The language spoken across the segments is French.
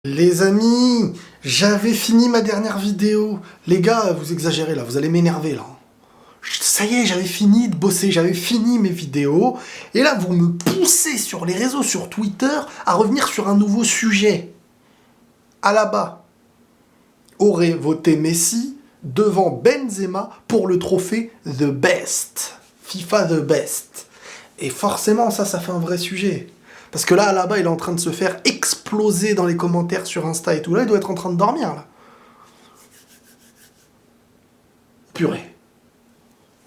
Les amis, j'avais fini ma dernière vidéo. Les gars, vous exagérez là, vous allez m'énerver là. Ça y est, j'avais fini de bosser, j'avais fini mes vidéos. Et là, vous me poussez sur les réseaux, sur Twitter, à revenir sur un nouveau sujet. Alaba aurait voté Messi devant Benzema pour le trophée The Best. FIFA The Best. Et forcément, ça fait un vrai sujet. Parce que là, Alaba, il est en train de se faire exploser dans les commentaires sur Insta et tout. Là, il doit être en train de dormir, là. Purée.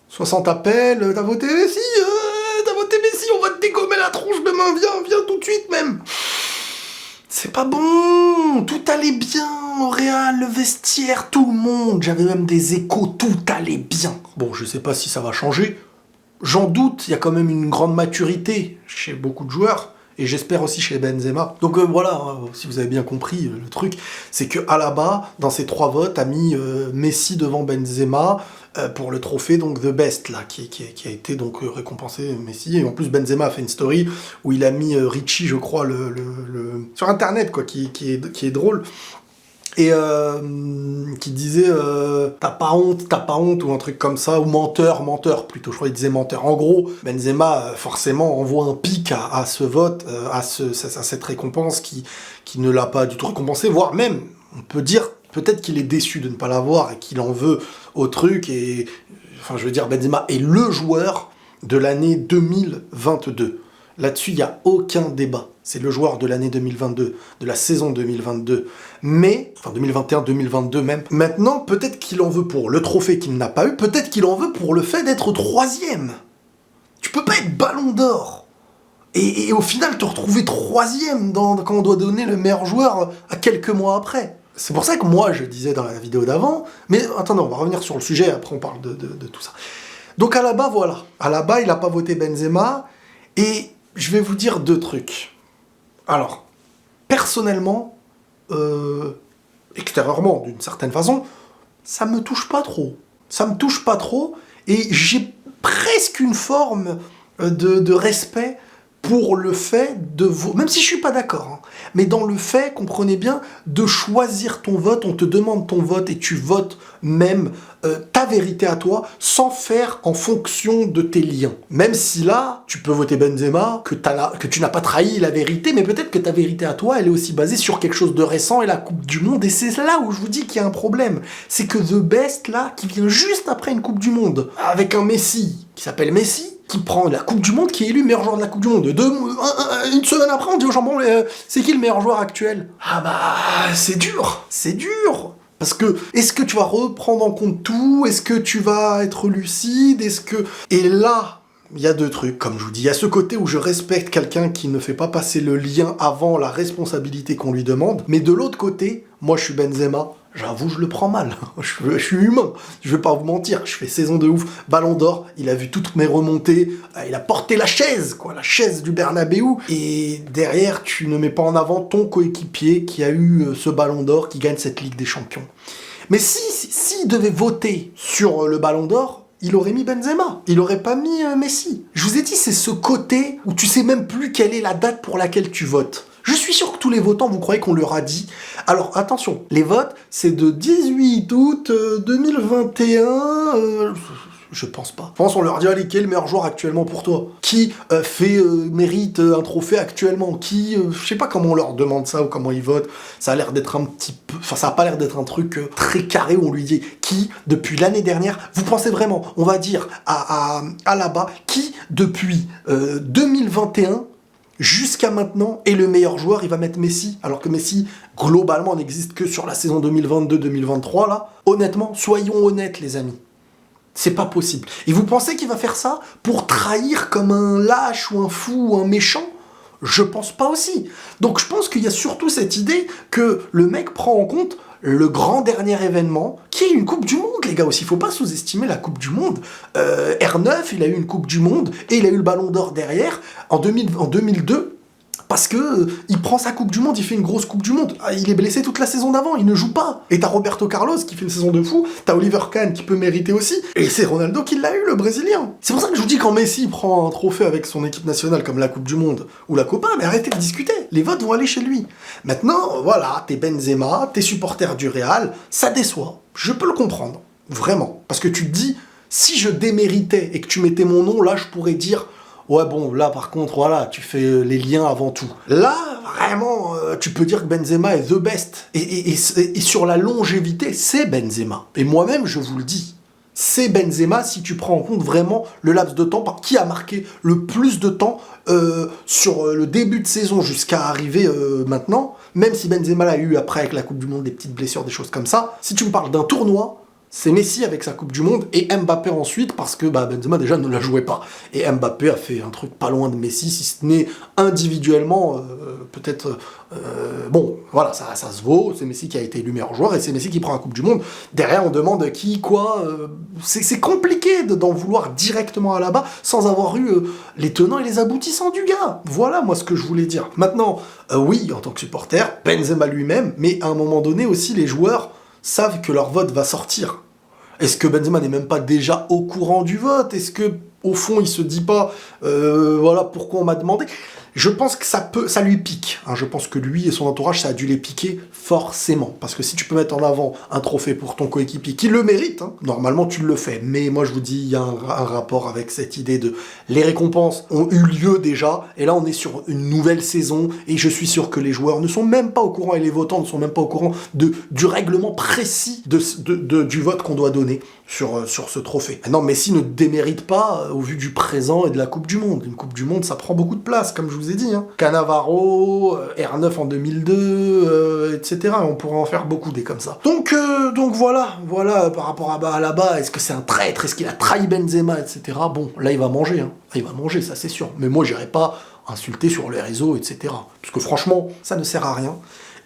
60 appels, t'as voté Messi, on va te dégommer la tronche demain, viens tout de suite même. C'est pas bon, tout allait bien au Real, le vestiaire, tout le monde. J'avais même des échos, tout allait bien. Bon, je sais pas si ça va changer. J'en doute, il y a quand même une grande maturité chez beaucoup de joueurs. Et j'espère aussi chez Benzema. Donc voilà, si vous avez bien compris, le truc, c'est que Alaba, dans ses 3 votes, a mis Messi devant Benzema pour le trophée donc The Best, là, qui a été donc récompensé Messi. Et en plus, Benzema a fait une story où il a mis Richie, je crois, sur Internet, quoi, qui est drôle. Et qui disait t'as pas honte, ou un truc comme ça, ou menteur plutôt, je crois qu'il disait menteur. En gros, Benzema forcément envoie un pic à ce vote, à cette récompense qui ne l'a pas du tout récompensé, voire même, on peut dire, peut-être qu'il est déçu de ne pas l'avoir et qu'il en veut au truc, et enfin je veux dire, Benzema est le joueur de l'année 2022. Là-dessus, il n'y a aucun débat. C'est le joueur de l'année 2022, de la saison 2022. Mais, enfin 2021-2022 même. Maintenant, peut-être qu'il en veut pour le trophée qu'il n'a pas eu, peut-être qu'il en veut pour le fait d'être 3e. Tu peux pas être ballon d'or. Et au final, te retrouver 3e quand on doit donner le meilleur joueur à quelques mois après. C'est pour ça que moi, je disais dans la vidéo d'avant, mais attendez, on va revenir sur le sujet, après on parle de tout ça. Donc Alaba, voilà. Alaba, il n'a pas voté Benzema, et je vais vous dire 2 trucs. Alors, personnellement, extérieurement, d'une certaine façon, ça me touche pas trop. Ça me touche pas trop, et j'ai presque une forme de respect pour le fait de même si je suis pas d'accord, hein, mais dans le fait, comprenez bien, de choisir ton vote, on te demande ton vote et tu votes même ta vérité à toi, sans faire en fonction de tes liens. Même si là, tu peux voter Benzema, que tu n'as pas trahi la vérité, mais peut-être que ta vérité à toi, elle est aussi basée sur quelque chose de récent et la Coupe du Monde, et c'est là où je vous dis qu'il y a un problème. C'est que The Best, là, qui vient juste après une Coupe du Monde, avec un Messi, qui s'appelle Messi, qui prend la Coupe du Monde, qui est élu meilleur joueur de la Coupe du Monde. Une semaine après, on dit au jambon, c'est qui le meilleur joueur actuel? Ah bah, c'est dur. Parce que, est-ce que tu vas reprendre en compte tout? Est-ce que tu vas être lucide? Et là, il y a 2 trucs, comme je vous dis. Il y a ce côté où je respecte quelqu'un qui ne fait pas passer le lien avant la responsabilité qu'on lui demande. Mais de l'autre côté, moi je suis Benzema, j'avoue, je le prends mal. Je suis humain, je vais pas vous mentir. Je fais saison de ouf, ballon d'or, il a vu toutes mes remontées, il a porté la chaise du Bernabéu. Et derrière, tu ne mets pas en avant ton coéquipier qui a eu ce ballon d'or, qui gagne cette Ligue des Champions. Mais s'il devait voter sur le ballon d'or, il aurait mis Benzema, il aurait pas mis Messi. Je vous ai dit, c'est ce côté où tu sais même plus quelle est la date pour laquelle tu votes. Je suis sûr que tous les votants, vous croyez qu'on leur a dit. Alors attention, les votes, c'est de 18 août 2021... je pense pas. Je pense qu'on leur dit, allez, qui est le meilleur joueur actuellement pour toi? Qui mérite un trophée actuellement? Je sais pas comment on leur demande ça ou comment ils votent. Ça a l'air d'être un petit peu... Enfin, ça a pas l'air d'être un truc très carré où on lui dit qui, depuis l'année dernière, vous pensez vraiment, on va dire à Alaba, qui, depuis 2021... jusqu'à maintenant, est le meilleur joueur, il va mettre Messi, alors que Messi, globalement, n'existe que sur la saison 2022-2023, là. Honnêtement, soyons honnêtes, les amis. C'est pas possible. Et vous pensez qu'il va faire ça pour trahir comme un lâche, ou un fou, ou un méchant? Je pense pas aussi. Donc je pense qu'il y a surtout cette idée que le mec prend en compte le grand dernier événement, qui est une Coupe du Monde, les gars, aussi. Il faut pas sous-estimer la Coupe du Monde. R9, il a eu une Coupe du Monde, et il a eu le Ballon d'Or derrière, en 2002, Parce que il prend sa Coupe du Monde, il fait une grosse Coupe du Monde. Ah, il est blessé toute la saison d'avant, il ne joue pas. Et t'as Roberto Carlos qui fait une saison de fou, t'as Oliver Kahn qui peut mériter aussi, et c'est Ronaldo qui l'a eu, le Brésilien. C'est pour ça que je vous dis, quand Messi prend un trophée avec son équipe nationale comme la Coupe du Monde ou la Copa, mais arrêtez de discuter. Les votes vont aller chez lui. Maintenant, voilà, t'es Benzema, t'es supporter du Real, ça déçoit. Je peux le comprendre. Vraiment. Parce que tu te dis, si je déméritais et que tu mettais mon nom, là, je pourrais dire, ouais, bon, là, par contre, voilà, tu fais les liens avant tout. Là, vraiment, tu peux dire que Benzema est the best. Et sur la longévité, c'est Benzema. Et moi-même, je vous le dis, c'est Benzema si tu prends en compte vraiment le laps de temps par qui a marqué le plus de temps sur le début de saison jusqu'à arriver maintenant. Même si Benzema l'a eu après avec la Coupe du Monde, des petites blessures, des choses comme ça. Si tu me parles d'un tournoi, c'est Messi avec sa Coupe du Monde et Mbappé ensuite parce que Benzema déjà ne la jouait pas. Et Mbappé a fait un truc pas loin de Messi, si ce n'est individuellement, peut-être... bon, voilà, ça se vaut, c'est Messi qui a été élu meilleur joueur et c'est Messi qui prend la Coupe du Monde. Derrière, on demande qui, quoi... c'est compliqué d'en vouloir directement à là-bas sans avoir eu les tenants et les aboutissants du gars. Voilà, moi, ce que je voulais dire. Maintenant, oui, en tant que supporter, Benzema lui-même, mais à un moment donné aussi, les joueurs savent que leur vote va sortir. Est-ce que Benzema n'est même pas déjà au courant du vote? Est-ce que, au fond, il se dit pas, voilà pourquoi on m'a demandé? Je pense que ça lui pique. Hein. Je pense que lui et son entourage, ça a dû les piquer forcément. Parce que si tu peux mettre en avant un trophée pour ton coéquipier qui le mérite, hein, normalement tu le fais. Mais moi je vous dis, il y a un rapport avec cette idée de les récompenses ont eu lieu déjà. Et là on est sur une nouvelle saison. Et je suis sûr que les joueurs ne sont même pas au courant et les votants ne sont même pas au courant du règlement précis du vote qu'on doit donner sur ce trophée. Maintenant, Messi ne démérite pas au vu du présent et de la Coupe du Monde. Une Coupe du Monde, ça prend beaucoup de place, comme je vous ai dit. Hein. Cannavaro, R9 en 2002, etc. On pourrait en faire beaucoup des comme ça. Donc voilà, par rapport à là-bas, est-ce que c'est un traître? Est-ce qu'il a trahi Benzema, etc. Bon, là, il va manger. Hein. Il va manger, ça c'est sûr. Mais moi, j'irai pas insulter sur les réseaux, etc. Parce que franchement, ça ne sert à rien.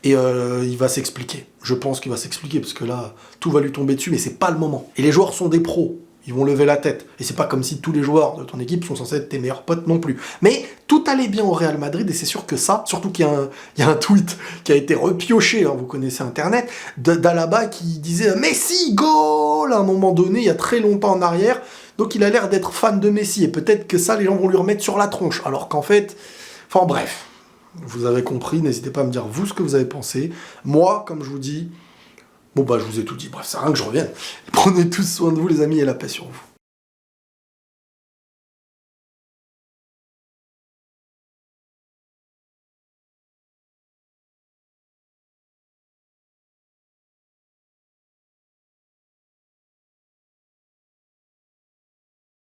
Et il va s'expliquer. Je pense qu'il va s'expliquer, parce que là, tout va lui tomber dessus, mais c'est pas le moment. Et les joueurs sont des pros. Ils vont lever la tête. Et c'est pas comme si tous les joueurs de ton équipe sont censés être tes meilleurs potes non plus. Mais tout allait bien au Real Madrid, et c'est sûr que ça, surtout qu'il y a un tweet qui a été repioché, hein, vous connaissez Internet, d'Alaba qui disait « Messi, goal !» à un moment donné, il y a très longtemps en arrière. Donc il a l'air d'être fan de Messi, et peut-être que ça, les gens vont lui remettre sur la tronche. Alors qu'en fait... Enfin bref... Vous avez compris, n'hésitez pas à me dire vous ce que vous avez pensé. Moi, comme je vous dis, bon je vous ai tout dit, bref, c'est rien que je revienne. Prenez tous soin de vous les amis et la paix sur vous.